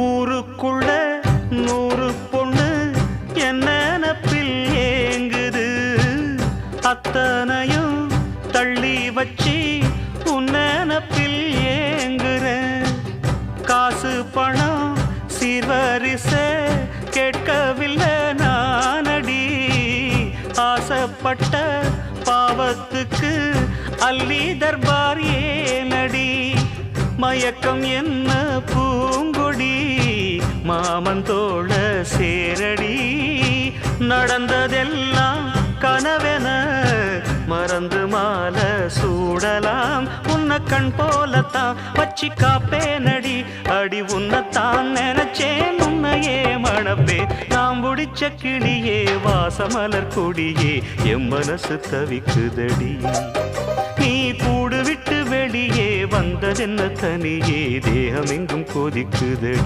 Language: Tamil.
ஊருக்குள்ள 100 பொண்ணு என்ன நினப்பில் ஏங்குது, அத்தனையும் தள்ளி வச்சு உன் நினப்பில் ஏங்குற. காசு பணம் சீர்வரிச கேட்கவில்லை நானடி, ஆசைப்பட்ட பாவத்துக்கு அள்ளி தர்பார் ஏனடி. மயக்கம் என்ன பூங்கொடி மாமன் தோள சேரடி, நடந்ததெல்லாம் கனவென மறந்து மாலை சூடலாம். உன்னை கண் போலத்தான் வச்சி காப்பேனடி, அடி உன்னைத்தான் நினைச்சேன் உன்னையே மணப்பே. நாம் முடிச்ச கிளியே வாசமலர் கொடியே எம் மனசு தவிக்குதடி. நீ கூடு விட்டு வெளியே வந்ததென்ன தனியே தேகம் எங்கும் கொதிக்குதடி.